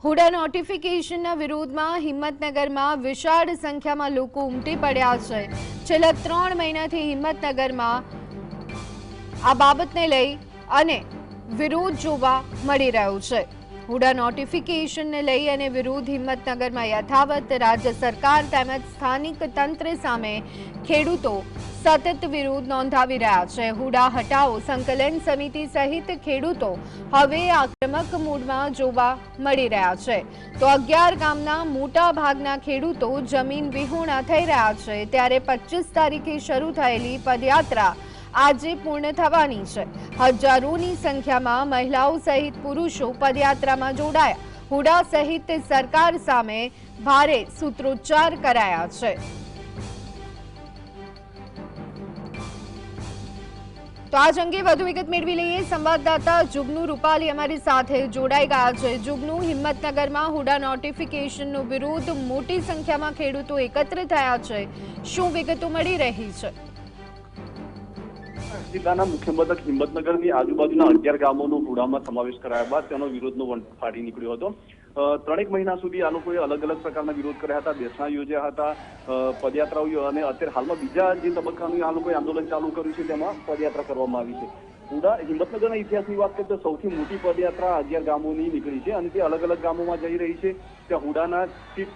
હુડા નોટિફિકેશનના વિરોધમાં હિંમતનગરમાં વિશાળ સંખ્યામાં લોકો ઉમટી પડ્યા છે। છેલ્લા 3 મહિનાથી હિંમતનગરમાં આ બાબતને લઈ અને વિરોધ જોવા મળી રહ્યો છે। હુડા નોટિફિકેશનને લઈ અને વિરોધ હિંમતનગરમાં યથાવત। રાજ્ય સરકાર તેમજ સ્થાનિક તંત્ર સામે ખેડૂતો સતત વિરોધ નોંધાવી રહ્યા છે। હુડા હટાવો સંકલન સમિતિ સહિત ખેડૂતો હવે આક્રમક મૂડમાં જોવા મળી રહ્યા છે। તો 11 ગામના મોટા ભાગના ખેડૂતો જમીન વિહોણા થઈ રહ્યા છે। ત્યારે 25 તારીખે શરૂ થયેલી પદયાત્રા આજે પૂર્ણ થવાની છે। હજારોની સંખ્યામાં મહિલાઓ સહિત પુરુષો પદયાત્રામાં જોડાયા। હુડા સહિત સરકાર સામે ભારે સૂત્રોચ્ચાર કરાયા છે। તો આજ અંગે વધુ વિગત મેળવી લઈએ। સંવાદદાતા જુગનુ રૂપાલી અમારી સાથે જોડાઈ ગયા છે। જુગનુ, હિંમતનગરમાં હુડા નોટિફિકેશનનો વિરોધ, મોટી સંખ્યામાં ખેડૂતો એકત્ર થયા છે, શું વિગતો મળી રહી છે? જિલ્લાના મુખ્ય મથક હિંમતનગરની આજુબાજુના 11 ગામોનો હુડામાં સમાવેશ કરાયા બાદ તેનો વિરોધનો વંટો ફાટી નીકળ્યો હતો। 3 મહિના સુધી આ લોકોએ અલગ અલગ પ્રકારના વિરોધ કર્યા હતા, બેસણા યોજ્યા હતા, પદયાત્રાઓ, અને અત્યારે હાલમાં બીજા જે તબક્કાનું આ લોકોએ આંદોલન ચાલુ કર્યું છે તેમાં પદયાત્રા કરવામાં આવી છે। હુડા હિંમતનગરના ઇતિહાસની વાત કરીએ તો સૌથી મોટી પદયાત્રા 11 ગામોની નીકળી છે અને તે અલગ અલગ ગામોમાં જઈ રહી છે। ત્યાં હુડાના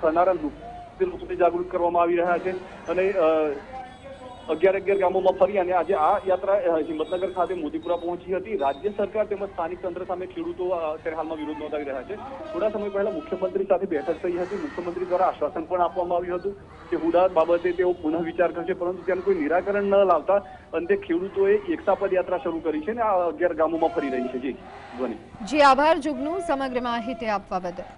થનારા લોકોને જાગૃત કરવામાં આવી રહ્યા છે અને 11 ગામોમાં ફરી અને આજે આ યાત્રા હિંમતનગર ખાતે મોદીપુરા પહોંચી હતી। રાજ્ય સરકાર તેમજ સ્થાનિક તંત્ર સામે ખેડૂતો અત્યારે હાલમાં વિરોધ નોંધાવી રહ્યા છે। થોડા સમય પહેલા મુખ્યમંત્રી સાથે બેઠક થઈ હતી। મુખ્યમંત્રી દ્વારા આશ્વાસન પણ આપવામાં આવ્યું હતું કે હુડા બાબતે તેઓ પુનઃ વિચાર કરશે, પરંતુ તેનું કોઈ નિરાકરણ ન લાવતા અંતે ખેડૂતોએ એકતા પદયાત્રા શરૂ કરી છે અને આ 11 ગામોમાં ફરી રહી છે। જી, આભાર જુગનુ સમગ્ર માહિતી આપવા બદલ।